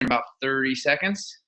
in about 30 seconds.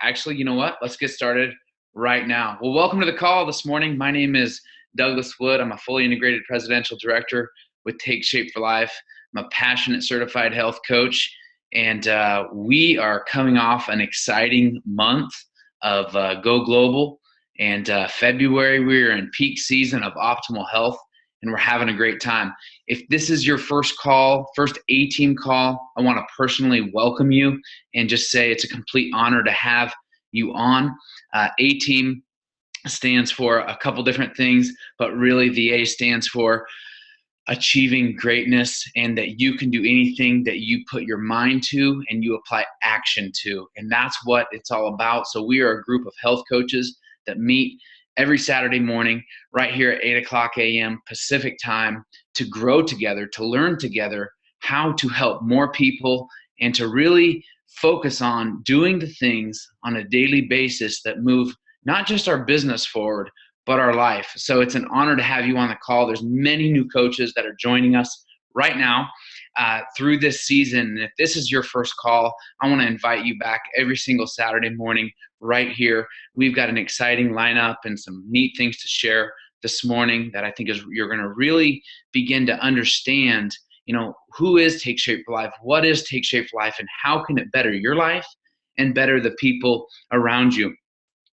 Actually, you know what? Let's get started right now. Well, welcome to the call this morning. My name is Douglas Wood. I'm a fully integrated presidential director with Take Shape for Life. I'm a passionate certified health coach, and we are coming off an exciting month of Go Global. And February, we're in peak season of optimal health, and we're having a great time. If this is your first A-team call, I want to personally welcome you and just say it's a complete honor to have you on. A-team stands for a couple different things, but really the A stands for achieving greatness, and that you can do anything that you put your mind to and you apply action to. And that's what it's all about. So we are a group of health coaches that meet every Saturday morning right here at 8 o'clock a.m. Pacific time to grow together, to learn together how to help more people, and to really focus on doing the things on a daily basis that move not just our business forward, but our life. So it's an honor to have you on the call. There's many new coaches that are joining us right now through this season. And if this is your first call, I want to invite you back every single Saturday morning right here. We've got an exciting lineup and some neat things to share this morning that I think you're going to really begin to understand, who is Take Shape for Life? What is Take Shape for Life? And how can it better your life and better the people around you?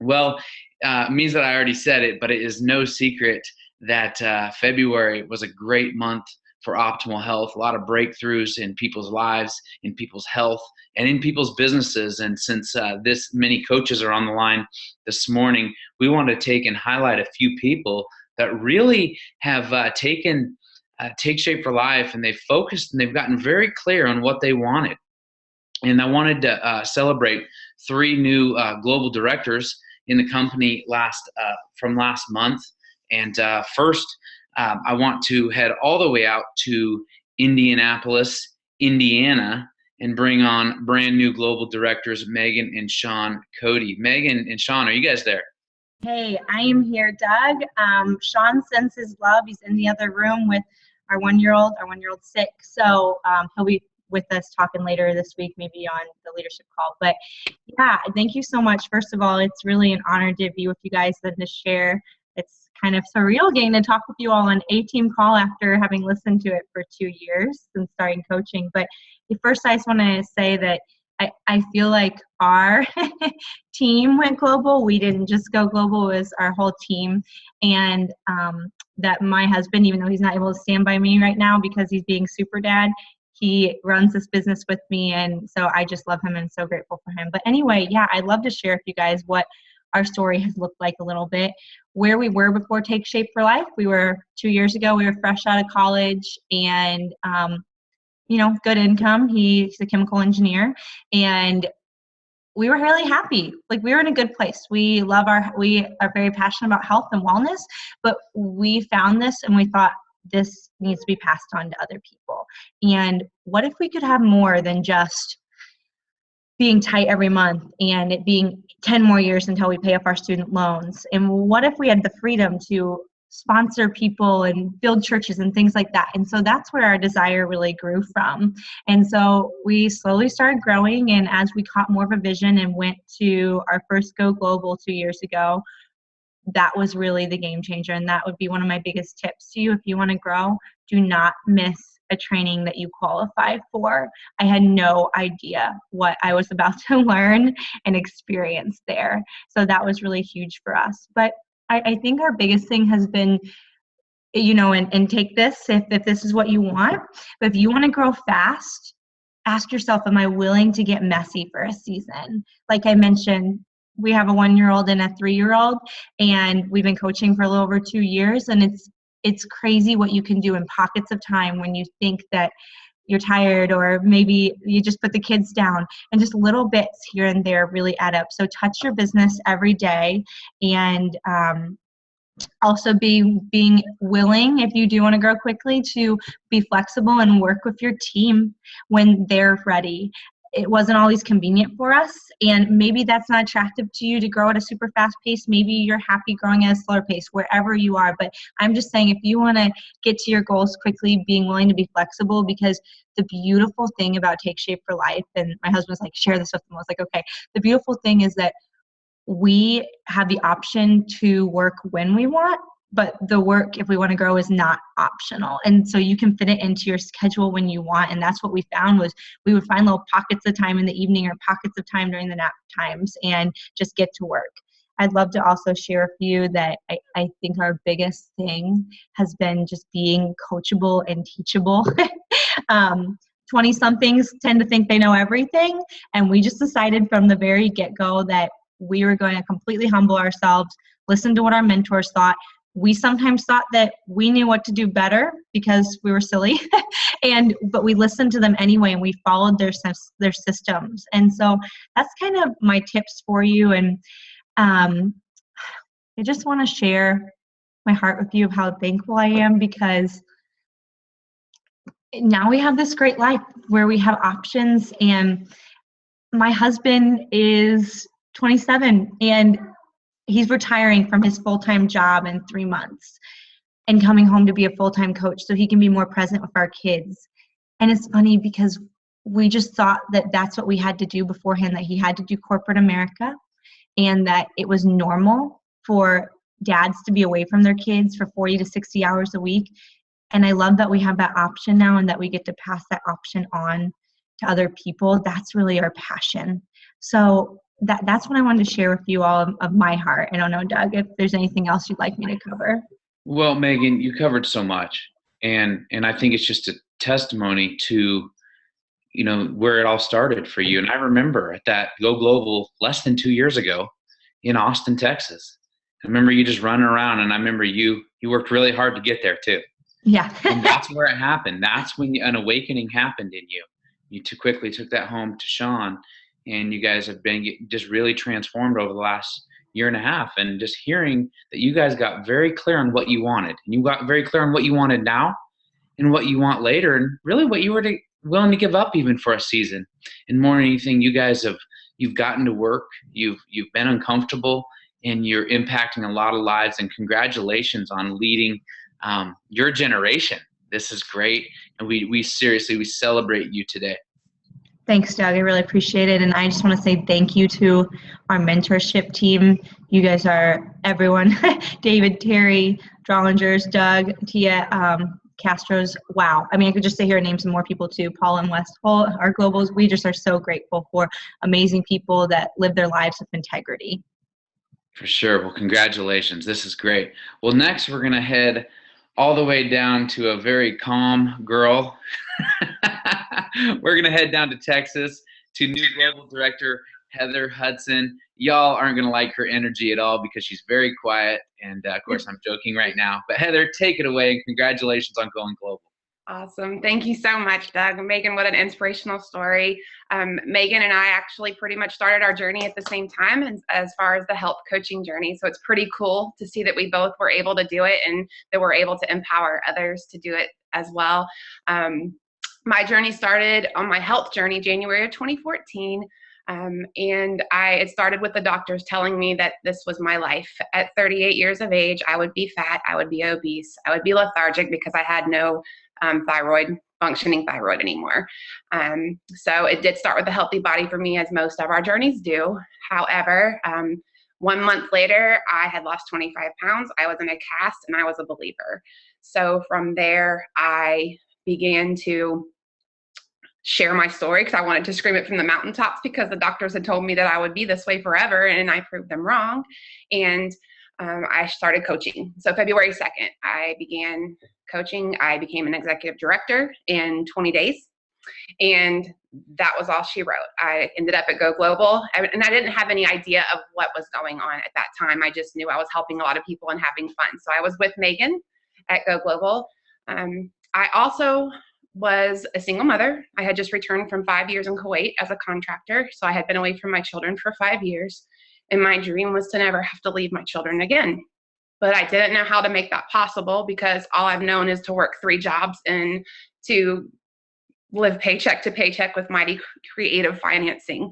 Well, it means that I already said it, but it is no secret that February was a great month for optimal health, a lot of breakthroughs in people's lives, in people's health, and in people's businesses. And since this many coaches are on the line this morning, we want to take and highlight a few people that really have taken Take Shape for Life, and they've focused and they've gotten very clear on what they wanted. And I wanted to celebrate 3 new global directors in the company from last month. And first, I want to head all the way out to Indianapolis, Indiana, and bring on brand new global directors, Megan and Sean Cody. Megan and Sean, are you guys there? Hey, I am here, Doug. Sean sends his love. He's in the other room with our 1-year-old sick. So he'll be with us talking later this week, maybe on the leadership call. But yeah, thank you so much. First of all, it's really an honor to be with you guys and to share. It's kind of surreal getting to talk with you all on A-team call after having listened to it for 2 years since starting coaching. But first, I just want to say that I feel like our team went global. We didn't just go global, it was our whole team. And that my husband, even though he's not able to stand by me right now because he's being super dad, he runs this business with me, and so I just love him and so grateful for him. But anyway, yeah, I'd love to share with you guys what our story has looked like a little bit. Where we were before Take Shape for Life, 2 years ago, we were fresh out of college and, good income. He's a chemical engineer, and we were really happy. Like, we were in a good place. We are very passionate about health and wellness, but we found this and we thought, this needs to be passed on to other people. And what if we could have more than just being tight every month and it being 10 more years until we pay off our student loans? And what if we had the freedom to sponsor people and build churches and things like that? And so that's where our desire really grew from. And so we slowly started growing, and as we caught more of a vision and went to our first Go Global 2 years ago, that was really the game changer. And that would be one of my biggest tips to you. If you want to grow, do not miss a training that you qualify for. I had no idea what I was about to learn and experience there. So that was really huge for us. But I think our biggest thing has been, and take this if this is what you want, but if you want to grow fast, ask yourself, am I willing to get messy for a season? Like I mentioned, we have a 1-year-old and a 3-year-old, and we've been coaching for a little over 2 years, and it's crazy what you can do in pockets of time when you think that you're tired, or maybe you just put the kids down, and just little bits here and there really add up. So touch your business every day, and also being willing, if you do want to grow quickly, to be flexible and work with your team when they're ready. it wasn't always convenient for us. And maybe that's not attractive to you to grow at a super fast pace. Maybe you're happy growing at a slower pace, wherever you are. But I'm just saying, if you want to get to your goals quickly, being willing to be flexible, because the beautiful thing about Take Shape for Life, and my husband's like, share this with them. I was like, okay, the beautiful thing is that we have the option to work when we want, but the work, if we want to grow, is not optional. And so you can fit it into your schedule when you want. And that's what we found, was we would find little pockets of time in the evening or pockets of time during the nap times and just get to work. I'd love to also share with you that I think our biggest thing has been just being coachable and teachable. 20-somethings tend to think they know everything. And we just decided from the very get-go that we were going to completely humble ourselves, listen to what our mentors thought. We sometimes thought that we knew what to do better because we were silly, but we listened to them anyway, and we followed their systems. And so that's kind of my tips for you. And I just want to share my heart with you of how thankful I am, because now we have this great life where we have options. And my husband is 27, and he's retiring from his full-time job in 3 months and coming home to be a full-time coach so he can be more present with our kids. And it's funny because we just thought that that's what we had to do beforehand, that he had to do corporate America, and that it was normal for dads to be away from their kids for 40 to 60 hours a week. And I love that we have that option now, and that we get to pass that option on to other people. That's really our passion. So that's what I wanted to share with you all of my heart. I don't know, Doug, if there's anything else you'd like me to cover. Well, Megan, you covered so much, and I think it's just a testimony to, where it all started for you. And I remember at that Go Global less than 2 years ago in Austin, Texas. I remember you just running around, and I remember you worked really hard to get there too. Yeah. And that's where it happened. That's when an awakening happened in you. You too quickly took that home to Sean, and you guys have been just really transformed over the last year and a half. And just hearing that you guys got very clear on what you wanted, and you got very clear on what you wanted now and what you want later, and really what you were willing to give up even for a season. And more than anything, you guys you've gotten to work, you've been uncomfortable, and you're impacting a lot of lives. And congratulations on leading your generation. This is great, and we seriously celebrate you today. Thanks, Doug. I really appreciate it. And I just want to say thank you to our mentorship team. You guys are everyone. David, Terry, Drollingers, Doug, Tia, Castro's. Wow. I mean, I could just sit here and name some more people too. Paul and West, our globals. We just are so grateful for amazing people that live their lives with integrity. For sure. Well, congratulations. This is great. Well, next we're going to head all the way down to a very calm girl. We're going to head down to Texas to new global director, Heather Hudson. Y'all aren't going to like her energy at all because she's very quiet. And of course, I'm joking right now. But Heather, take it away. And congratulations on going global. Awesome. Thank you so much, Doug. Megan, what an inspirational story. Megan and I actually pretty much started our journey at the same time as far as the health coaching journey. So it's pretty cool to see that we both were able to do it and that we're able to empower others to do it as well. My journey started on my health journey January of 2014. And it started with the doctors telling me that this was my life. At 38 years of age, I would be fat, I would be obese, I would be lethargic because I had no functioning thyroid anymore. So it did start with a healthy body for me, as most of our journeys do. However, 1 month later, I had lost 25 pounds. I was in a cast and I was a believer. So from there, I began to share my story because I wanted to scream it from the mountaintops because the doctors had told me that I would be this way forever, and I proved them wrong. And I started coaching. So February 2nd, I began coaching. I became an executive director in 20 days. And that was all she wrote. I ended up at Go Global, and I didn't have any idea of what was going on at that time. I just knew I was helping a lot of people and having fun. So I was with Megan at Go Global. I also was a single mother. I had just returned from 5 years in Kuwait as a contractor. So I had been away from my children for 5 years. And my dream was to never have to leave my children again. But I didn't know how to make that possible because all I've known is to work 3 jobs and to live paycheck to paycheck with mighty creative financing.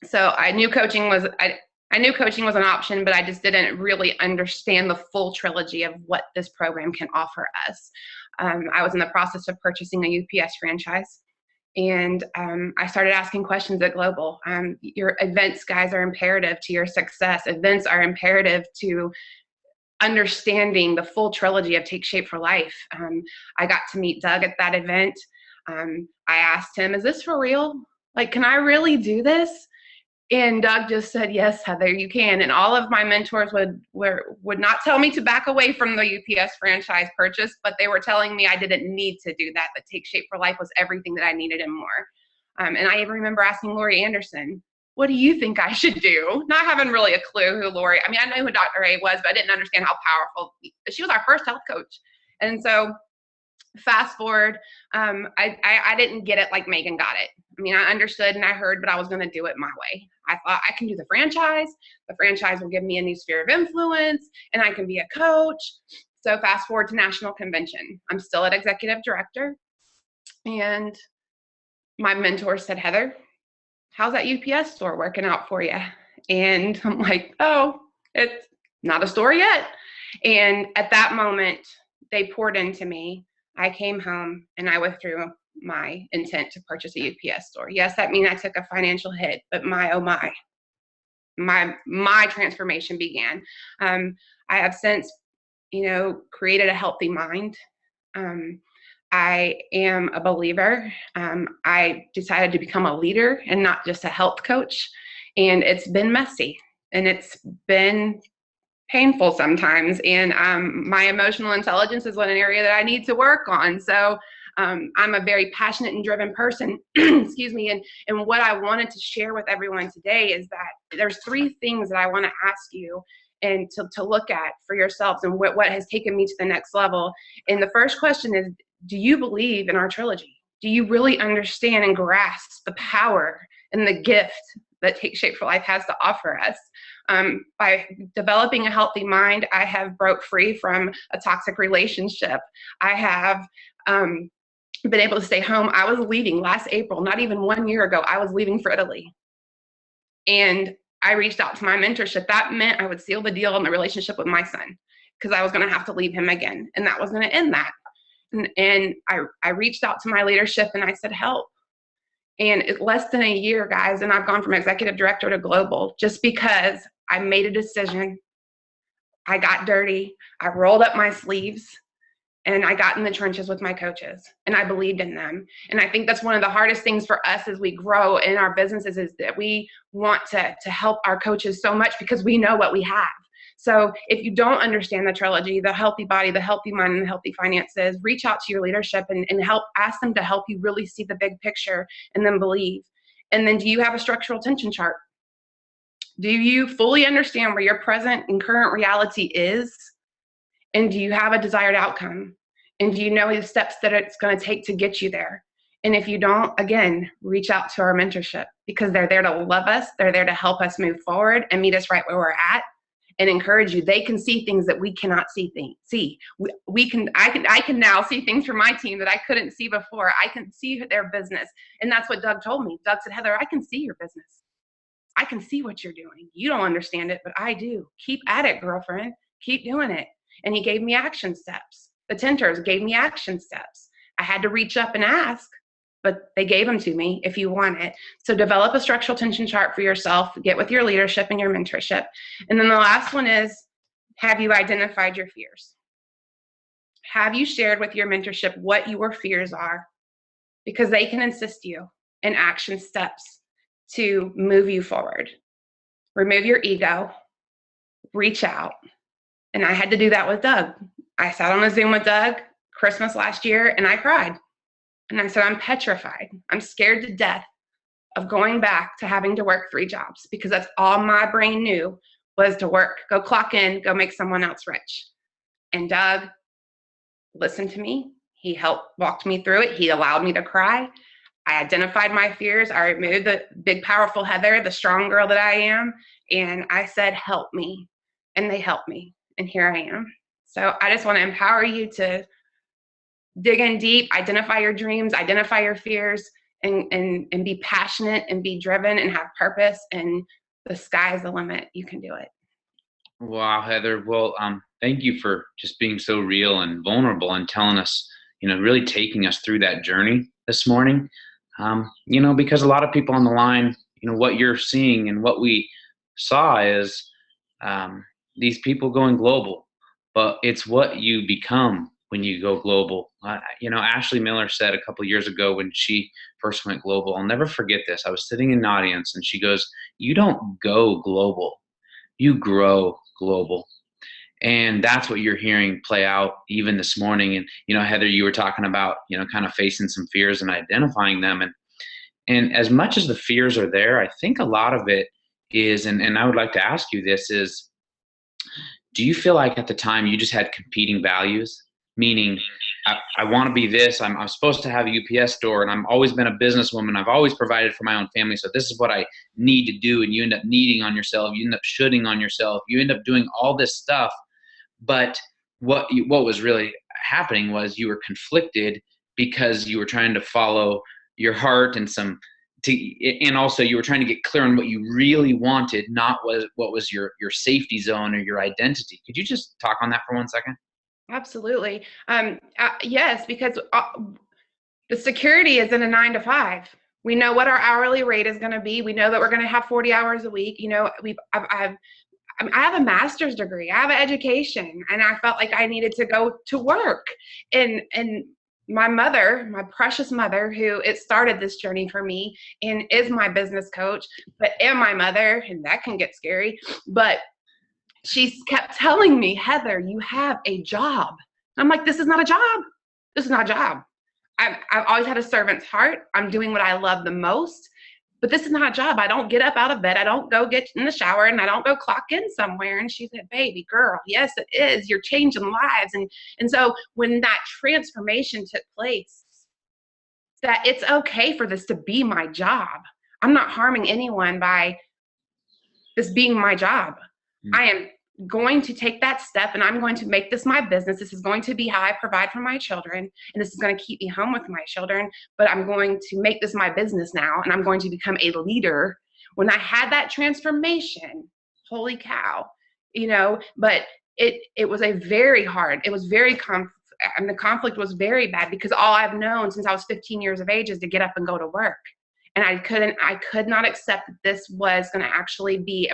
So I knew coaching was an option, but I just didn't really understand the full trilogy of what this program can offer us. I was in the process of purchasing a UPS franchise, and I started asking questions at Global. Your events, guys, are imperative to your success. Events are imperative to understanding the full trilogy of Take Shape for Life. I got to meet Doug at that event. I asked him, is this for real? Like, can I really do this? And Doug just said, yes, Heather, you can. And all of my mentors would not tell me to back away from the UPS franchise purchase, but they were telling me I didn't need to do that Take Shape for Life was everything that I needed and more. And I even remember asking Lori Anderson, what do you think I should do? Not having really a clue who Lori, I mean, I know who Dr. A was, but I didn't understand how powerful, she was our first health coach. And so fast forward, I didn't get it like Megan got it. I mean, I understood and I heard, but I was going to do it my way. I thought I can do the franchise. The franchise will give me a new sphere of influence and I can be a coach. So fast forward to national convention. I'm still an executive director. And my mentor said, Heather, how's that UPS store working out for you? And I'm like, oh, it's not a store yet. And at that moment, they poured into me. I came home and I withdrew my intent to purchase a UPS store. Yes, that means I took a financial hit, but my transformation began. I have since, created a healthy mind. I am a believer. I decided to become a leader and not just a health coach. And it's been messy and it's been painful sometimes. And my emotional intelligence is one area that I need to work on. So I'm a very passionate and driven person, excuse me. And what I wanted to share with everyone today is that there's 3 things that I want to ask you and to look at for yourselves and what has taken me to the next level. And the first question is, do you believe in our trilogy? Do you really understand and grasp the power and the gift that Take Shape for Life has to offer us? By developing a healthy mind, I have broke free from a toxic relationship. I have been able to stay home. I was leaving last April, not even 1 year ago, I was leaving for Italy. And I reached out to my mentorship. That meant I would seal the deal on the relationship with my son because I was going to have to leave him again. And that was going to end that. And I reached out to my leadership and I said, help. And it's less than a year, guys, and I've gone from executive director to global just because I made a decision. I got dirty. I rolled up my sleeves and I got in the trenches with my coaches and I believed in them. And I think that's one of the hardest things for us as we grow in our businesses is that we want to help our coaches so much because we know what we have. So if you don't understand the trilogy, the healthy body, the healthy mind, and the healthy finances, reach out to your leadership and ask them to help you really see the big picture and then believe. And then do you have a structural tension chart? Do you fully understand where your present and current reality is? And do you have a desired outcome? And do you know the steps that it's going to take to get you there? And if you don't, again, reach out to our mentorship because they're there to love us. They're there to help us move forward and meet us right where we're at. And encourage you. They can see things that we cannot see. I can now see things from my team that I couldn't see before. I can see their business. And that's what Doug told me. Doug said, Heather, I can see your business. I can see what you're doing. You don't understand it, but I do. Keep at it, girlfriend. Keep doing it. And he gave me action steps. The Tenters gave me action steps. I had to reach up and ask, but they gave them to me if you want it. So develop a structural tension chart for yourself, get with your leadership and your mentorship. And then the last one is, have you identified your fears? Have you shared with your mentorship what your fears are? Because they can assist you in action steps to move you forward. Remove your ego, reach out. And I had to do that with Doug. I sat on a Zoom with Doug Christmas last year and I cried. And I said, I'm petrified. I'm scared to death of going back to having to work 3 jobs because that's all my brain knew was to work, go clock in, go make someone else rich. And Doug listened to me. He walked me through it. He allowed me to cry. I identified my fears. I removed the big, powerful Heather, the strong girl that I am. And I said, help me. And they helped me. And here I am. So I just want to empower you to dig in deep, identify your dreams, identify your fears, and be passionate and be driven and have purpose, and the sky's the limit. You can do it. Wow, Heather. Well, thank you for just being so real and vulnerable and telling us, really taking us through that journey this morning. Because a lot of people on the line, what you're seeing and what we saw is these people going global, but it's what you become when you go global. Ashley Miller said a couple years ago when she first went global, I'll never forget this. I was sitting in an audience and she goes, "You don't go global, you grow global." And that's what you're hearing play out even this morning. And, Heather, you were talking about, kind of facing some fears and identifying them. And as much as the fears are there, I think a lot of it is, and I would like to ask you this is, do you feel like at the time you just had competing values? Meaning, I want to be this, I'm supposed to have a UPS store, and I've always been a businesswoman. I've always provided for my own family. So this is what I need to do. And you end up needing on yourself. You end up shoulding on yourself. You end up doing all this stuff. But what was really happening was you were conflicted because you were trying to follow your heart and also you were trying to get clear on what you really wanted, not what was your safety zone or your identity. Could you just talk on that for 1 second? Absolutely. Yes, because the security is in a 9 to 5. We know what our hourly rate is going to be. We know that we're going to have 40 hours a week. I have a master's degree. I have an education, and I felt like I needed to go to work. And my mother, my precious mother, who it started this journey for me and is my business coach, and my mother, and that can get scary, but she kept telling me, "Heather, you have a job." I'm like, this is not a job. This is not a job. I've always had a servant's heart. I'm doing what I love the most, but this is not a job. I don't get up out of bed. I don't go get in the shower, and I don't go clock in somewhere. And she said, "Baby girl, yes, it is. You're changing lives." And so when that transformation took place, that it's okay for this to be my job. I'm not harming anyone by this being my job. I am going to take that step, and I'm going to make this my business. This is going to be how I provide for my children, and this is going to keep me home with my children, but I'm going to make this my business now, and I'm going to become a leader. When I had that transformation, holy cow, but it was a very hard, it was very the conflict was very bad, because all I've known since I was 15 years of age is to get up and go to work. And I could not accept that this was going to actually be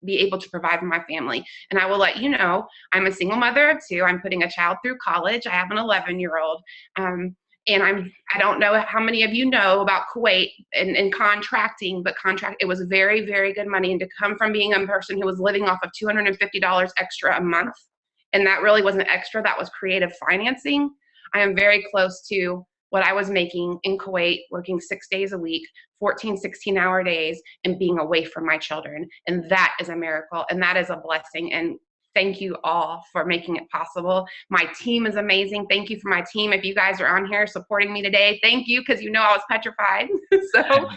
able to provide for my family. And I will let you know, I'm a single mother of 2. I'm putting a child through college. I have an 11-year-old. And I don't know how many of you know about Kuwait and contracting, but it was very, very good money. And to come from being a person who was living off of $250 extra a month, and that really wasn't extra, that was creative financing. I am very close to what I was making in Kuwait, working 6 days a week, 14, 16-hour days, and being away from my children. And that is a miracle, and that is a blessing. And thank you all for making it possible. My team is amazing. Thank you for my team. If you guys are on here supporting me today, thank you, because I was petrified. So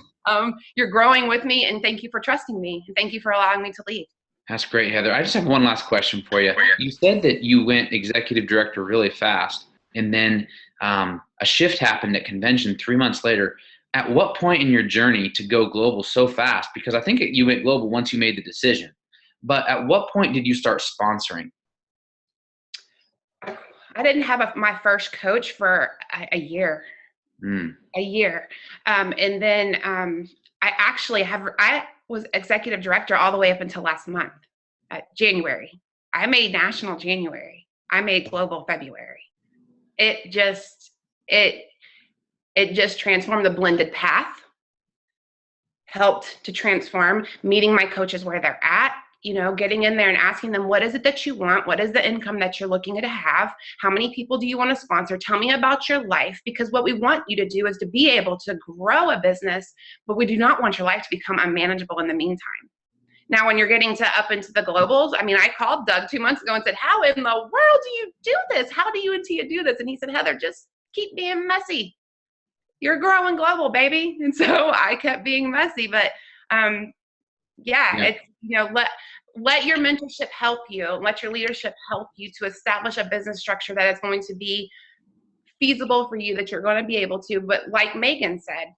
you're growing with me, and thank you for trusting me, and thank you for allowing me to lead. That's great, Heather. I just have one last question for you. You said that you went executive director really fast, and then a shift happened at convention 3 months later. At what point in your journey to go global so fast? Because I think you went global once you made the decision. But at what point did you start sponsoring? I didn't have my first coach for a year. A year. And then I was executive director all the way up until last month, January. I made national January. I made global February. It just transformed. The blended path helped to transform, meeting my coaches where they're at, getting in there and asking them, what is it that you want? What is the income that you're looking to have? How many people do you want to sponsor? Tell me about your life, because what we want you to do is to be able to grow a business, but we do not want your life to become unmanageable in the meantime. Now, when you're getting up into the globals, I called Doug 2 months ago and said, how in the world do you do this? How do you and Tia do this? And he said, Heather, just keep being messy. You're growing global, baby. And so I kept being messy, but it's, let your mentorship help you, let your leadership help you to establish a business structure that is going to be feasible for you, that you're going to be able to. But like Megan said,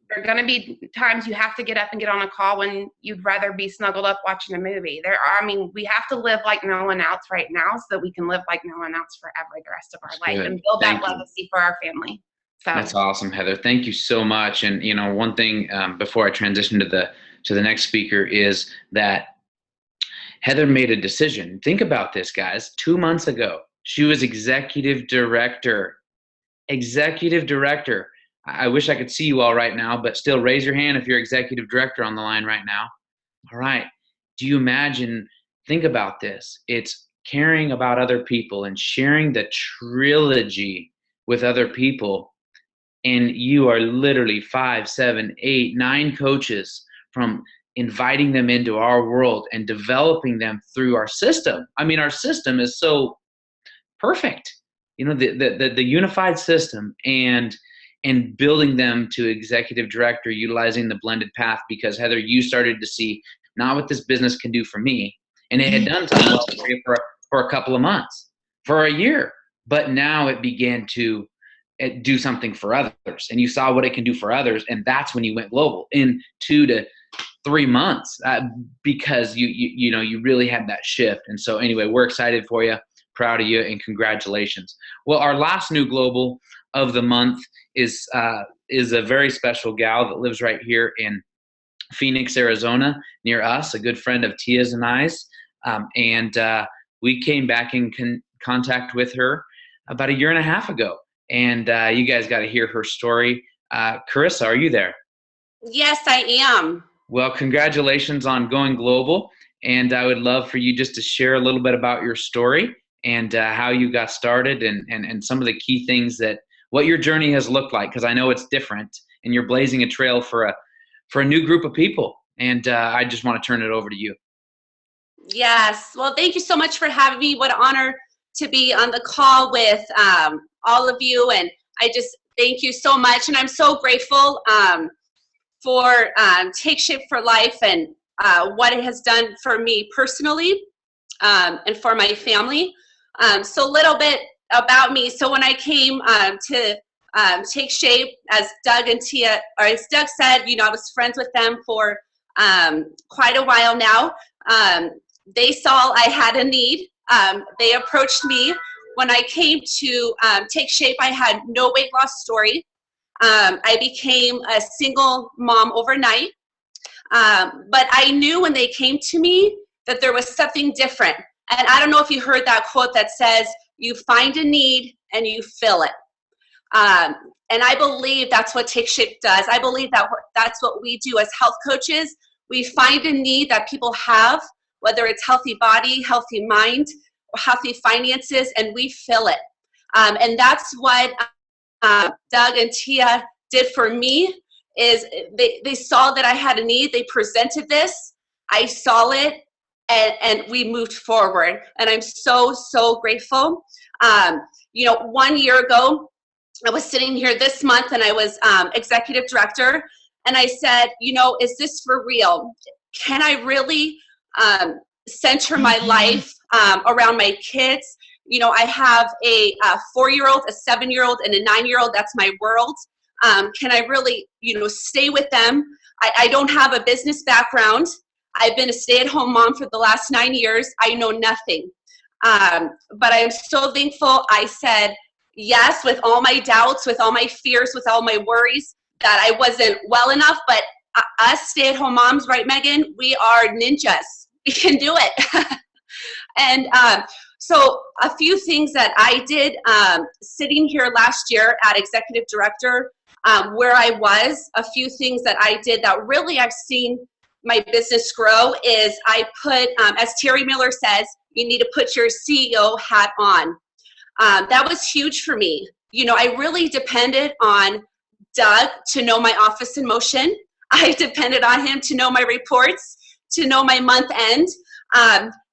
there are going to be times you have to get up and get on a call when you'd rather be snuggled up watching a movie. We have to live like no one else right now so that we can live like no one else forever the rest of our life and build that legacy for our family. So that's awesome, Heather. Thank you so much. And one thing before I transition to the next speaker is that Heather made a decision. Think about this, guys. 2 months ago, she was executive director. Executive director. I wish I could see you all right now, but still raise your hand if you're executive director on the line right now. All right. Do you imagine, think about this. It's caring about other people and sharing the trilogy with other people. And you are literally 5, 7, 8, 9 coaches from inviting them into our world and developing them through our system. I mean, our system is so perfect. The unified system and building them to executive director, utilizing the blended path, because Heather, you started to see not what this business can do for me, and it had done something well for a couple of months, for a year, but now it began to do something for others, and you saw what it can do for others, and that's when you went global in 2 to 3 months, because you really had that shift. And so anyway, we're excited for you, proud of you, and congratulations. Well, our last new global of the month is a very special gal that lives right here in Phoenix, Arizona, near us, a good friend of Tia's and I's. And we came back in contact with her about 1.5 years ago. And you guys got to hear her story. Carissa, are you there? Yes, I am. Well, congratulations on going global. And I would love for you just to share a little bit about your story and how you got started and some of the key things what your journey has looked like, because I know it's different and you're blazing a trail for a new group of people. And I just want to turn it over to you. Yes. Well, thank you so much for having me. What an honor to be on the call with all of you. And I just thank you so much. And I'm so grateful for Take Shape for Life and what it has done for me personally and for my family. So a little bit about me. So when I came to Take Shape, as Doug and Tia, or as Doug said, I was friends with them for quite a while now. They saw I had a need. They approached me. When I came to Take Shape, I had no weight loss story. I became a single mom overnight. But I knew when they came to me that there was something different. And I don't know if you heard that quote that says, you find a need and you fill it. And I believe that's what Take Shape does. I believe that's what we do as health coaches. We find a need that people have, whether it's healthy body, healthy mind, or healthy finances, and we fill it. And that's what Doug and Tia did for me, is they saw that I had a need. They presented this. I saw it, and we moved forward. And I'm so, so grateful. 1 year ago, I was sitting here this month, and I was executive director. And I said, is this for real? Can I really center my life around my kids? I have a 4-year-old, a 7-year-old, and a 9-year-old. That's my world. Can I really, stay with them? I don't have a business background. I've been a stay-at-home mom for the last 9 years. I know nothing. But I am so thankful I said yes with all my doubts, with all my fears, with all my worries that I wasn't well enough. But us stay-at-home moms, right, Megan? We are ninjas. We can do it. And so a few things that I did sitting here last year at executive director, where I was, a few things that I did that really I've seen my business grow is I put, as Terry Miller says, you need to put your CEO hat on. That was huge for me. I really depended on Doug to know my office in motion. I depended on him to know my reports, to know my month end.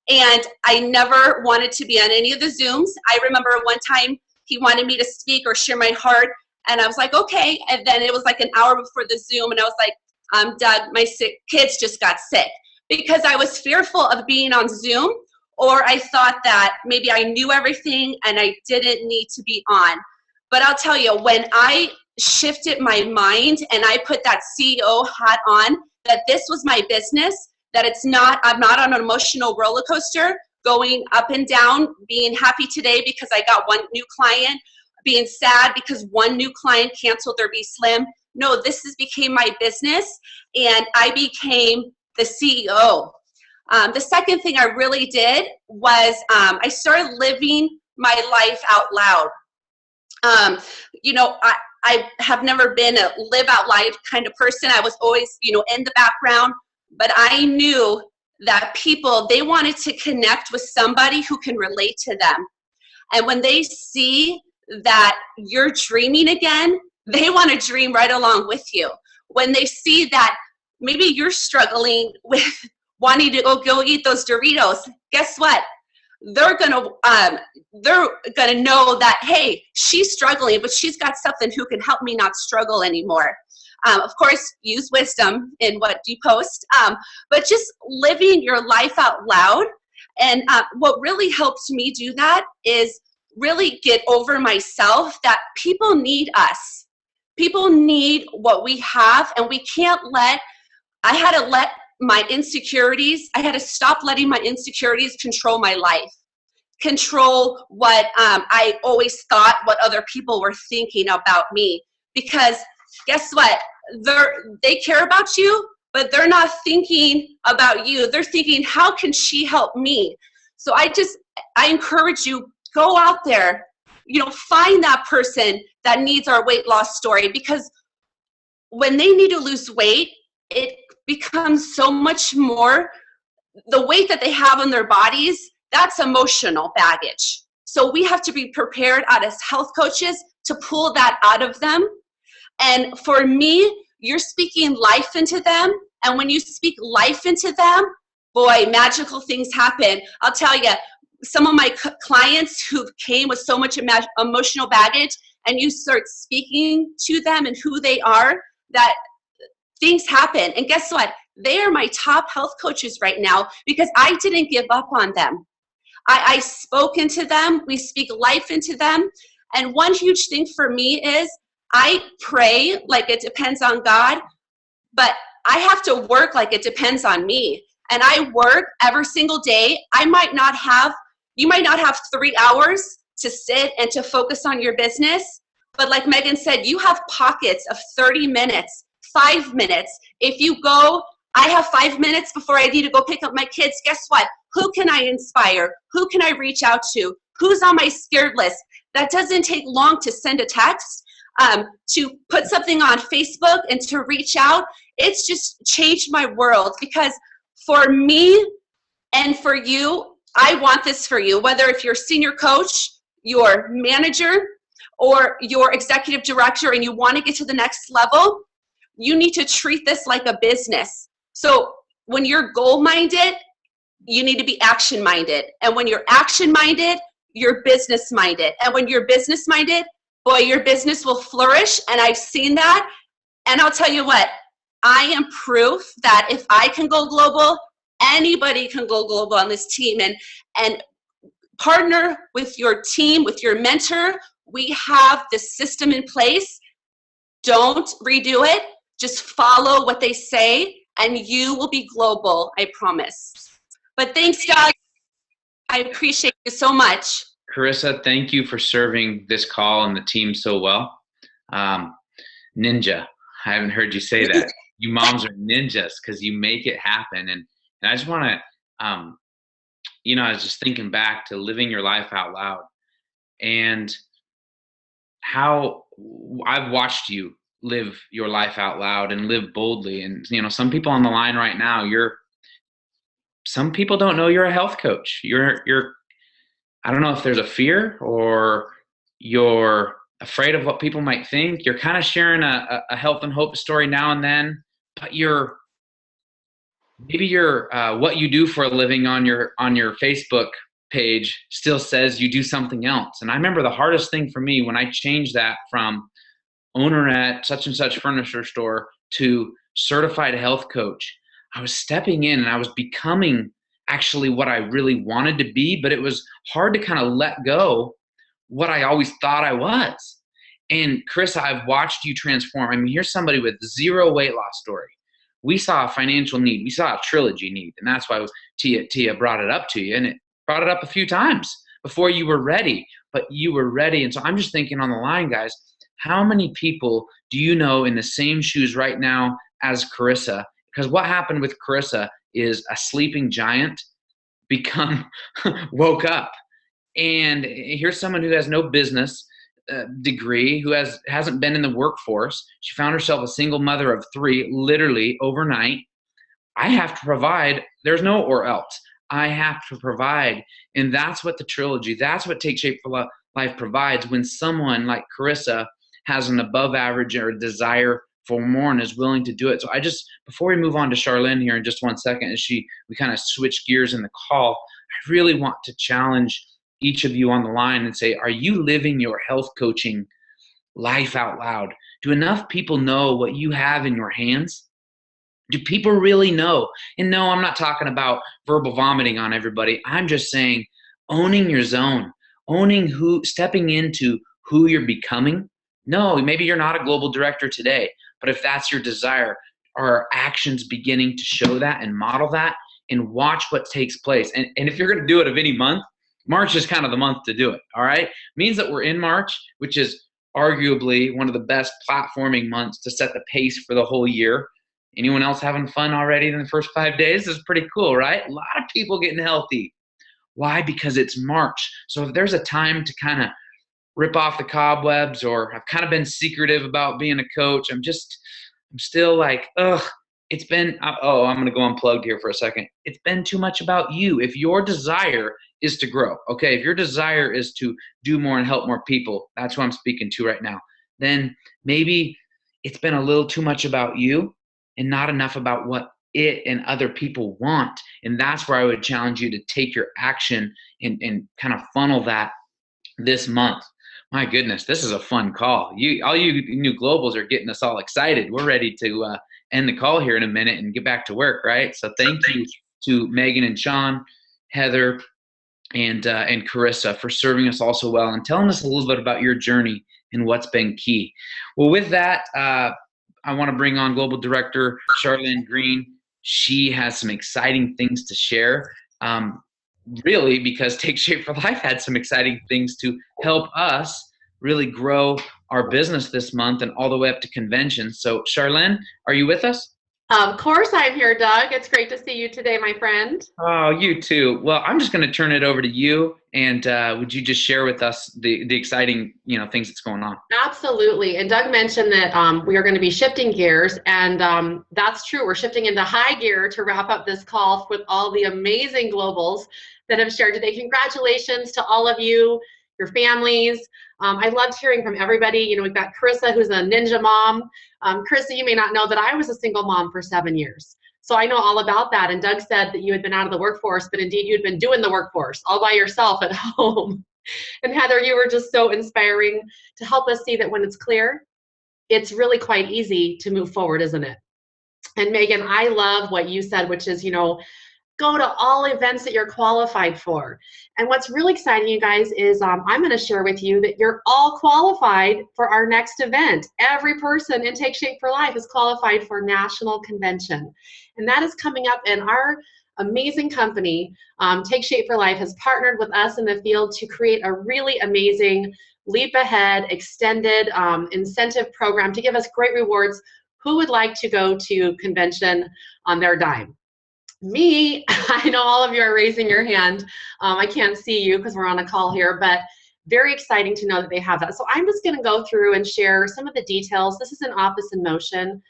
And I never wanted to be on any of the Zooms. I remember one time he wanted me to speak or share my heart. And I was like, okay. And then it was like an hour before the Zoom. And I was like, Doug, my kids just got sick, because I was fearful of being on Zoom, or I thought that maybe I knew everything and I didn't need to be on. But I'll tell you, when I shifted my mind and I put that CEO hat on, that this was my business, that I'm not on an emotional roller coaster going up and down, being happy today because I got one new client, being sad because one new client canceled their Be Slim. No, became my business, and I became the CEO. The second thing I really did was I started living my life out loud. I have never been a live out loud kind of person. I was always, in the background, but I knew that people, they wanted to connect with somebody who can relate to them. And when they see that you're dreaming again, they want to dream right along with you. When they see that maybe you're struggling with wanting to go eat those Doritos, guess what? They're gonna know that, hey, she's struggling, but she's got something who can help me not struggle anymore. Of course, use wisdom in what you post, but just living your life out loud. And what really helps me do that is really get over myself, that people need us. People need what we have, and I had to stop letting my insecurities control my life, control what I always thought what other people were thinking about me. Because guess what? They care about you, but they're not thinking about you. They're thinking, how can she help me? So I encourage you, go out there, find that person that needs our weight loss story, because when they need to lose weight, it becomes so much more, the weight that they have on their bodies, that's emotional baggage. So we have to be prepared as health coaches to pull that out of them. And for me, you're speaking life into them. And when you speak life into them, boy, magical things happen. I'll tell you, some of my clients who came with so much emotional baggage, and you start speaking to them and who they are, that things happen. And guess what? They are my top health coaches right now because I didn't give up on them. I spoke into them. We speak life into them. And one huge thing for me is I pray like it depends on God, but I have to work like it depends on me. And I work every single day. You might not have 3 hours to sit and to focus on your business. But like Megan said, you have pockets of 30 minutes, 5 minutes. If you go, I have 5 minutes before I need to go pick up my kids. Guess what? Who can I inspire? Who can I reach out to? Who's on my scared list? That doesn't take long to send a text, to put something on Facebook and to reach out. It's just changed my world, because for me and for you, I want this for you. Whether if you're a senior coach, your manager, or your executive director, and you want to get to the next level, you need to treat this like a business. So when you're goal-minded, you need to be action-minded. And when you're action-minded, you're business-minded. And when you're business-minded, boy, your business will flourish. And I've seen that. And I'll tell you what, I am proof that if I can go global, anybody can go global on this team. And partner with your team, with your mentor. We have the system in place. Don't redo it. Just follow what they say, and you will be global, I promise. But thanks, Doug. I appreciate you so much. Carissa, thank you for serving this call and the team so well. Ninja, I haven't heard you say that. You moms are ninjas because you make it happen. And I just want to, I was just thinking back to living your life out loud and how I've watched you live your life out loud and live boldly. And, some people on the line right now, some people don't know you're a health coach. I don't know if there's a fear or you're afraid of what people might think. You're kind of sharing a health and hope story now and then, but maybe what you do for a living on your Facebook page still says you do something else. And I remember the hardest thing for me when I changed that from owner at such and such furniture store to certified health coach. I was stepping in and I was becoming actually what I really wanted to be, but it was hard to kind of let go what I always thought I was. And Carissa, I've watched you transform. I mean, here's somebody with zero weight loss story. We saw a financial need. We saw a trilogy need. And that's why Tia brought it up to you. And it brought it up a few times before you were ready. But you were ready. And so I'm just thinking on the line, guys, how many people do you know in the same shoes right now as Carissa? Because what happened with Carissa is a sleeping giant woke up. And here's someone who has no business degree, who hasn't been in the workforce. She found herself a single mother of 3, literally overnight. I have to provide. There's no or else. I have to provide. And that's what the trilogy, that's what Take Shape for Life provides when someone like Carissa has an above average or desire for more and is willing to do it. So before we move on to Charlene here in just one second, we kind of switch gears in the call, I really want to challenge each of you on the line and say, are you living your health coaching life out loud? Do enough people know what you have in your hands? Do people really know? And no, I'm not talking about verbal vomiting on everybody. I'm just saying owning your zone, stepping into who you're becoming. No, maybe you're not a global director today, but if that's your desire, are actions beginning to show that and model that and watch what takes place? And if you're going to do it of any month, March is kind of the month to do it, all right? Means that we're in March, which is arguably one of the best platforming months to set the pace for the whole year. Anyone else having fun already in the first 5 days? This is pretty cool, right? A lot of people getting healthy. Why? Because it's March. So if there's a time to kind of rip off the cobwebs, or I've kind of been secretive about being a coach, I'm still like, I'm going to go unplugged here for a second. It's been too much about you. If your desire is to grow, okay, if your desire is to do more and help more people, that's who I'm speaking to right now, then maybe it's been a little too much about you and not enough about what it and other people want. And that's where I would challenge you to take your action and kind of funnel that this month. My goodness, this is a fun call. All you new globals are getting us all excited. We're ready to end the call here in a minute and get back to work, right? So thank you to Megan and Sean, Heather, and Carissa for serving us all so well and telling us a little bit about your journey and what's been key. Well, with that, I want to bring on Global Director Charlene Green. She has some exciting things to share, really, because Take Shape for Life had some exciting things to help us really grow our business this month and all the way up to convention. So Charlene, are you with us? Of course I'm here, Doug. It's great to see you today, my friend. Oh, you too. Well, I'm just going to turn it over to you. And would you just share with us the exciting, things that's going on? Absolutely. And Doug mentioned that we are going to be shifting gears, and that's true. We're shifting into high gear to wrap up this call with all the amazing globals that have shared today. Congratulations to all of you, your families. I loved hearing from everybody. We've got Carissa, who's a ninja mom. Carissa, you may not know that I was a single mom for 7 years. So I know all about that. And Doug said that you had been out of the workforce, but indeed you'd been doing the workforce all by yourself at home. And Heather, you were just so inspiring to help us see that when it's clear, it's really quite easy to move forward, isn't it? And Megan, I love what you said, which is, go to all events that you're qualified for. And what's really exciting, you guys, is I'm going to share with you that you're all qualified for our next event. Every person in Take Shape for Life is qualified for National Convention. And that is coming up, and our amazing company, Take Shape for Life, has partnered with us in the field to create a really amazing Leap Ahead extended incentive program to give us great rewards. Who would like to go to convention on their dime? Me. I know all of you are raising your hand. I can't see you because we're on a call here, but very exciting to know that they have that. So I'm just going to go through and share some of the details. This is an office in motion,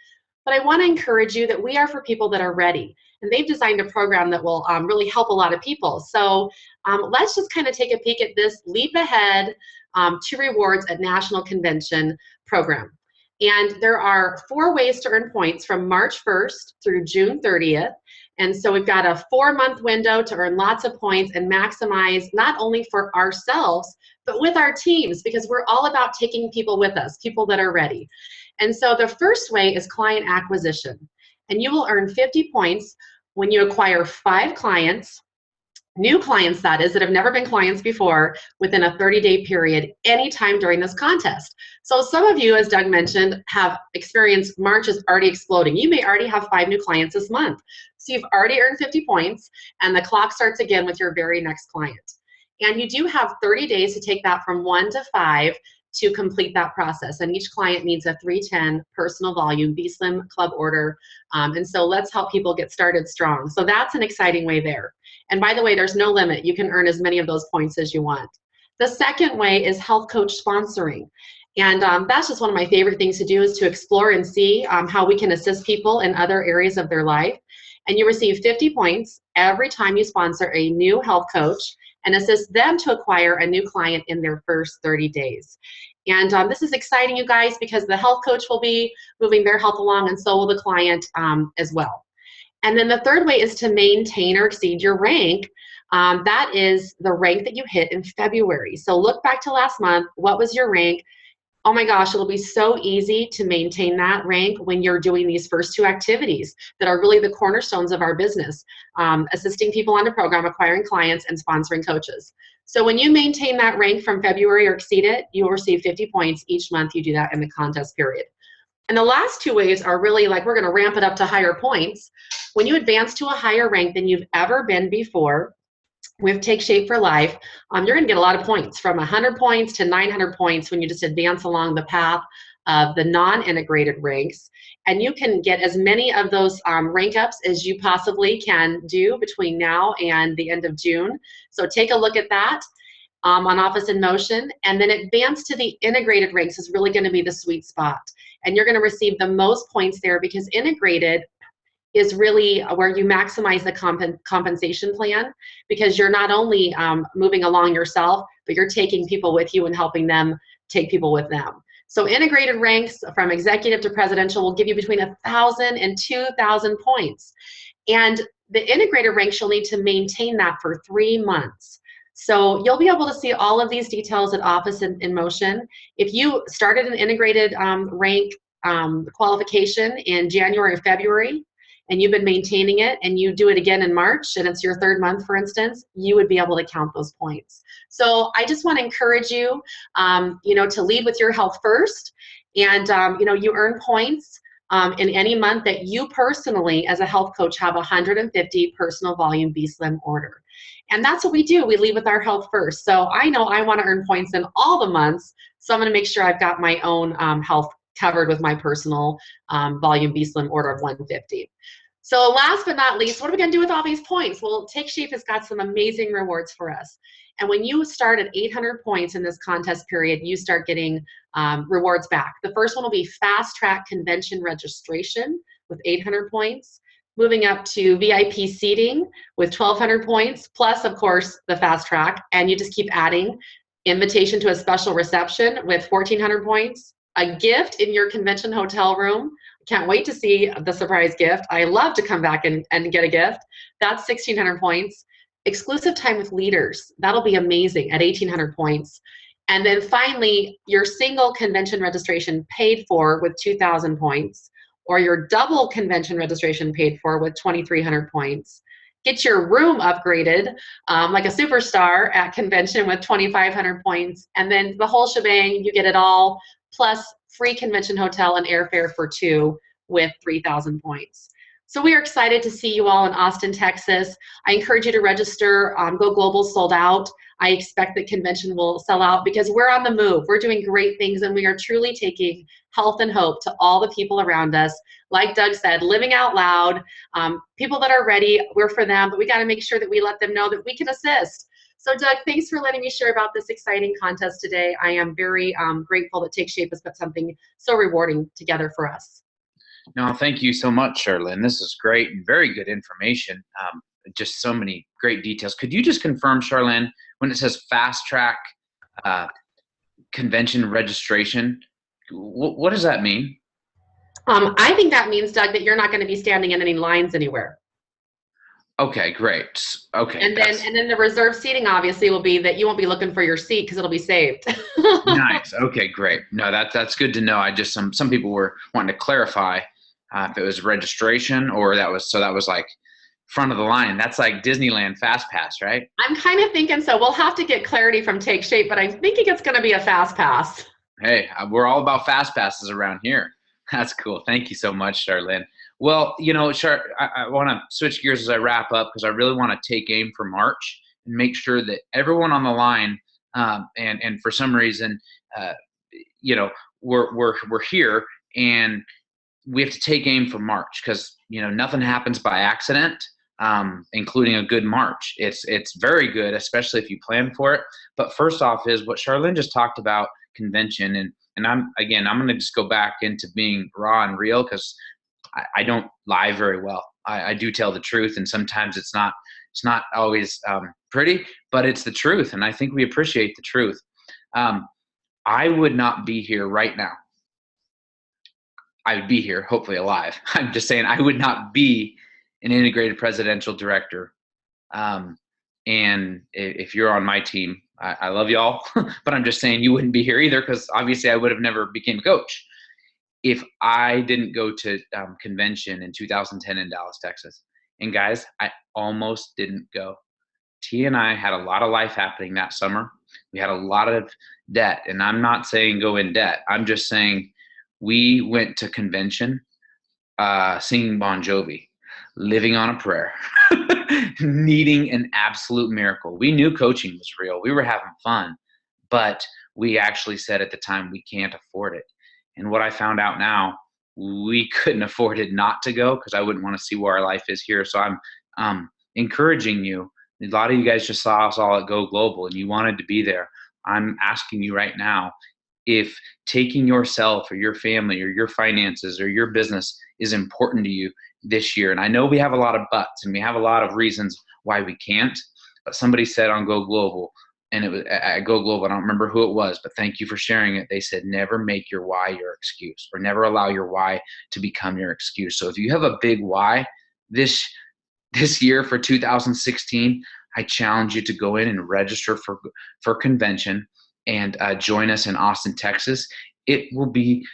but I want to encourage you that we are for people that are ready, and they've designed a program that will really help a lot of people. So let's just kind of take a peek at this Leap Ahead to Rewards at National Convention program. And there are 4 ways to earn points from March 1st through June 30th. And so we've got a 4-month window to earn lots of points and maximize not only for ourselves, but with our teams, because we're all about taking people with us, people that are ready. And so the first way is client acquisition. And you will earn 50 points when you acquire 5 clients new clients, that is, that have never been clients before, within a 30-day period, anytime during this contest. So some of you, as Doug mentioned, have experienced March is already exploding. You may already have 5 new clients this month. So you've already earned 50 points, and the clock starts again with your very next client. And you do have 30 days to take that from 1 to 5 to complete that process. And each client needs a 310 personal volume B-Slim club order. And so let's help people get started strong. So that's an exciting way there. And by the way, there's no limit. You can earn as many of those points as you want. The second way is health coach sponsoring. And that's just one of my favorite things to do, is to explore and see how we can assist people in other areas of their life. And you receive 50 points every time you sponsor a new health coach and assist them to acquire a new client in their first 30 days. And this is exciting, you guys, because the health coach will be moving their health along, and so will the client as well. And then the third way is to maintain or exceed your rank. That is the rank that you hit in February. So look back to last month. What was your rank? Oh my gosh, it'll be so easy to maintain that rank when you're doing these first 2 activities that are really the cornerstones of our business, assisting people on the program, acquiring clients, and sponsoring coaches. So when you maintain that rank from February or exceed it, you will receive 50 points each month you do that in the contest period. And the last 2 ways are really like, we're going to ramp it up to higher points. When you advance to a higher rank than you've ever been before, with Take Shape for Life, you're going to get a lot of points, from 100 points to 900 points when you just advance along the path of the non-integrated ranks. And you can get as many of those rank ups as you possibly can do between now and the end of June. So take a look at that on Office in Motion. And then advance to the integrated ranks is really going to be the sweet spot. And you're going to receive the most points there, because integrated is really where you maximize the compensation plan, because you're not only moving along yourself, but you're taking people with you and helping them take people with them. So integrated ranks from executive to presidential will give you between 1,000 and 2,000 points. And the integrated ranks, you'll need to maintain that for 3 months. So you'll be able to see all of these details at Office in Motion. If you started an integrated rank qualification in January or February, and you've been maintaining it, and you do it again in March, and it's your 3rd month, for instance, you would be able to count those points. So I just want to encourage you, to lead with your health first, and you earn points in any month that you personally, as a health coach, have 150 personal volume B-Slim order. And that's what we do. We lead with our health first. So I know I want to earn points in all the months, so I'm going to make sure I've got my own health covered with my personal volume B-Slim order of 150. So last but not least, what are we going to do with all these points? Well, Take Shape has got some amazing rewards for us. And when you start at 800 points in this contest period, you start getting rewards back. The first one will be fast track convention registration with 800 points, moving up to VIP seating with 1,200 points, plus, of course, the fast track. And you just keep adding invitation to a special reception with 1,400 points, a gift in your convention hotel room. Can't wait to see the surprise gift. I love to come back and get a gift. That's 1,600 points. Exclusive time with leaders. That'll be amazing at 1,800 points. And then finally, your single convention registration paid for with 2,000 points, or your double convention registration paid for with 2,300 points. Get your room upgraded like a superstar at convention with 2,500 points. And then the whole shebang, you get it all, plus free convention hotel and airfare for 2 with 3,000 points. So we are excited to see you all in Austin, Texas. I encourage you to register. Go Global sold out. I expect the convention will sell out, because we're on the move. We're doing great things, and we are truly taking health and hope to all the people around us. Like Doug said, living out loud. People that are ready, we're for them, but we got to make sure that we let them know that we can assist. So Doug, thanks for letting me share about this exciting contest today. I am very grateful that Take Shape has put something so rewarding together for us. No, thank you so much, Charlene. This is great and very good information. Just so many great details. Could you just confirm, Charlene, when it says fast track convention registration, what does that mean? I think that means, Doug, that you're not going to be standing in any lines anywhere. Okay, great. Okay. And then the reserve seating obviously will be that you won't be looking for your seat, because it'll be saved. Nice. Okay, great. No, that's good to know. I just some people were wanting to clarify if it was registration, or that was like front of the line. That's like Disneyland Fast Pass, right? I'm kind of thinking so. We'll have to get clarity from Take Shape, but I'm thinking it's going to be a Fast Pass. Hey, we're all about Fast Passes around here. That's cool. Thank you so much, Charlene. Well, I want to switch gears as I wrap up because I really want to take aim for March and make sure that everyone on the line, and for some reason, we're here and we have to take aim for March because nothing happens by accident, including a good March. It's very good, especially if you plan for it. But first off is what Charlene just talked about, convention, and I'm going to just go back into being raw and real because I don't lie very well. I do tell the truth, and sometimes it's not always pretty, but it's the truth, and I think we appreciate the truth. I would not be here right now. I would be here, hopefully alive. I'm just saying I would not be an integrated presidential director. And if you're on my team, I love y'all, but I'm just saying you wouldn't be here either because obviously I would have never became coach if I didn't go to convention in 2010 in Dallas, Texas. And guys, I almost didn't go. T and I had a lot of life happening that summer. We had a lot of debt, and I'm not saying go in debt. I'm just saying we went to convention singing Bon Jovi, living on a prayer, needing an absolute miracle. We knew coaching was real. We were having fun, but we actually said at the time we can't afford it. And what I found out now, we couldn't afford it not to go because I wouldn't want to see where our life is here. So I'm encouraging you. A lot of you guys just saw us all at Go Global and you wanted to be there. I'm asking you right now, if taking yourself or your family or your finances or your business is important to you this year, and I know we have a lot of buts and we have a lot of reasons why we can't, but somebody said on Go Global, and it was at Go Global, I don't remember who it was, but thank you for sharing it. They said, never make your why your excuse, or never allow your why to become your excuse. So if you have a big why this year for 2016, I challenge you to go in and register for convention and join us in Austin, Texas. It will be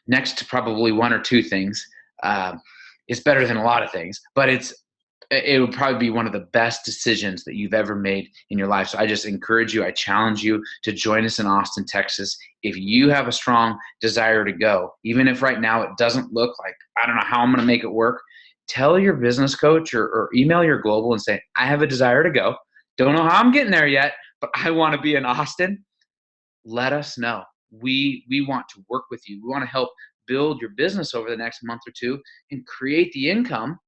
next to probably one or two things. It's better than a lot of things, but it would probably be one of the best decisions that you've ever made in your life. So I just encourage you, I challenge you to join us in Austin, Texas. If you have a strong desire to go, even if right now it doesn't look like, I don't know how I'm going to make it work, tell your business coach or email your global and say, I have a desire to go. Don't know how I'm getting there yet, but I want to be in Austin. Let us know. We want to work with you. We want to help build your business over the next month or two and create the income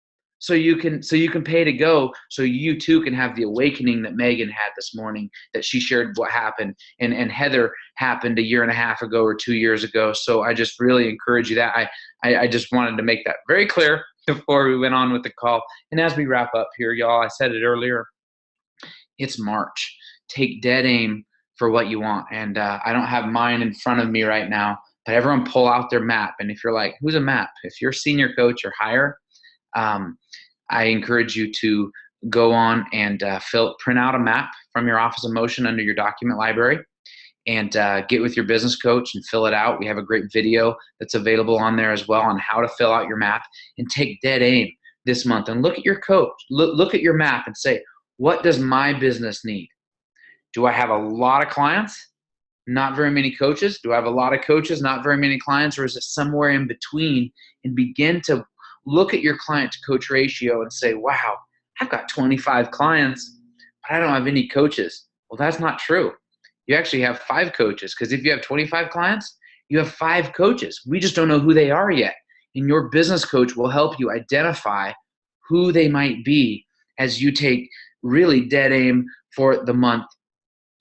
so you can pay to go, so you too can have the awakening that Megan had this morning, that she shared what happened, and Heather happened a year and a half ago or 2 years ago. So I just really encourage you that. I just wanted to make that very clear before we went on with the call. And as we wrap up here, y'all, I said it earlier, it's March. Take dead aim for what you want. And I don't have mine in front of me right now, but everyone pull out their map. And if you're like, who's a map? If you're senior coach or higher, I encourage you to go on and print out a map from your Office of Motion under your document library and get with your business coach and fill it out. We have a great video that's available on there as well on how to fill out your map, and take dead aim this month and look at your coach, look at your map and say, what does my business need? Do I have a lot of clients? Not very many coaches? Do I have a lot of coaches? Not very many clients? Or is it somewhere in between? And begin to look at your client to coach ratio and say, wow, I've got 25 clients, but I don't have any coaches. Well, that's not true. You actually have 5 coaches, because if you have 25 clients, you have 5 coaches. We just don't know who they are yet. And your business coach will help you identify who they might be as you take really dead aim for the month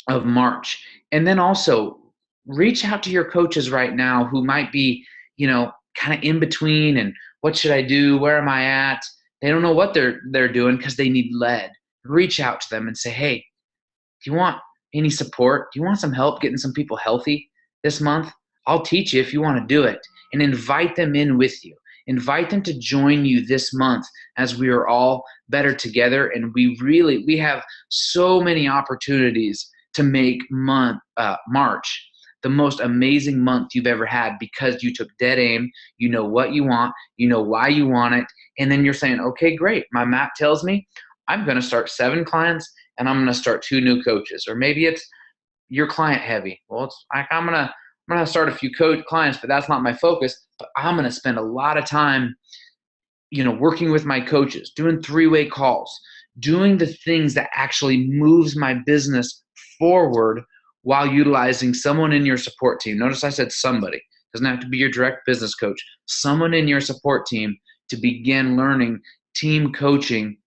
of March. And then also reach out to your coaches right now who might be, kind of in between, and what should I do? Where am I at? They don't know what they're doing because they need lead. Reach out to them and say, hey, do you want any support? Do you want some help getting some people healthy this month? I'll teach you if you want to do it. And invite them in with you. Invite them to join you this month as we are all better together. And we have so many opportunities to make March the most amazing month you've ever had because you took dead aim. You know what you want. You know why you want it. And then you're saying, okay, great. My map tells me I'm going to start 7 clients and I'm going to start 2 new coaches. Or maybe it's you're client heavy. Well, it's like I'm gonna start a few clients, but that's not my focus. But I'm gonna spend a lot of time, working with my coaches, doing 3-way calls, doing the things that actually moves my business forward while utilizing someone in your support team. Notice I said somebody. Doesn't have to be your direct business coach. Someone in your support team to begin learning team coaching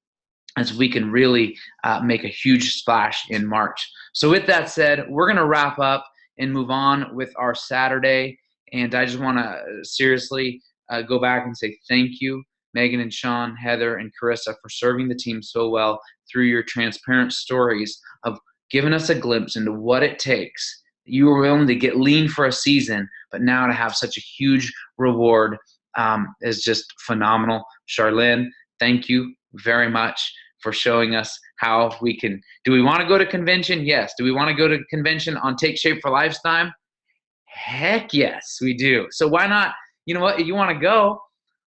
as we can really make a huge splash in March. So with that said, we're going to wrap up and move on with our Saturday. And I just want to seriously go back and say thank you, Megan and Sean, Heather and Carissa, for serving the team so well through your transparent stories of giving us a glimpse into what it takes. You were willing to get lean for a season, but now to have such a huge reward is just phenomenal. Charlene, thank you very much for showing us how we can. Do we want to go to convention? Yes. Do we want to go to convention on Take Shape for Lifetime? Heck yes, we do. So why not? You know what? If you want to go,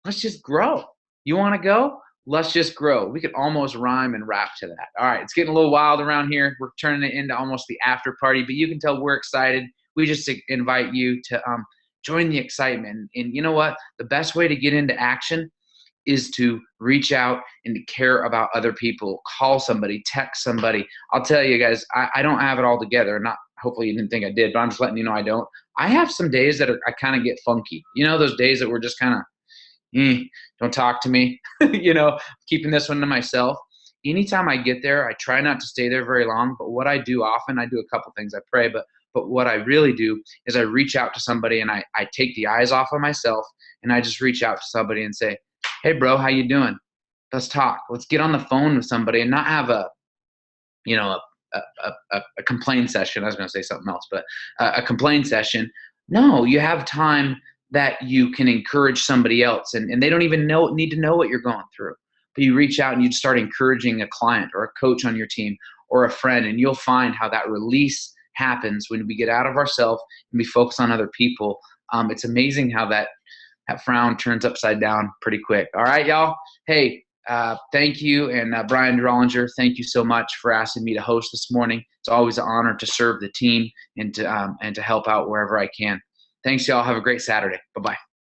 let's just grow. You want to go? Let's just grow. We could almost rhyme and rap to that. All right, it's getting a little wild around here. We're turning it into almost the after party, but you can tell we're excited. We just invite you to join the excitement. And you know what? The best way to get into action is to reach out and to care about other people. Call somebody, text somebody. I'll tell you guys, I don't have it all together. Hopefully you didn't think I did, but I'm just letting you know I don't. I have some days that I kind of get funky. Those days that we're just kind of, don't talk to me, keeping this one to myself. Anytime I get there, I try not to stay there very long. But what I do often, I do a couple things. I pray, but what I really do is I reach out to somebody and I take the eyes off of myself and I just reach out to somebody and say, hey, bro, how you doing? Let's talk. Let's get on the phone with somebody and not have a complaint session. I was going to say something else, but a complaint session. No, you have time that you can encourage somebody else, and they don't even need to know what you're going through. But you reach out and you start encouraging a client or a coach on your team or a friend, and you'll find how that release happens when we get out of ourselves and we focus on other people. It's amazing how that frown turns upside down pretty quick. All right, y'all. Hey, thank you. And Brian Drollinger, thank you so much for asking me to host this morning. It's always an honor to serve the team and to help out wherever I can. Thanks, y'all. Have a great Saturday. Bye-bye.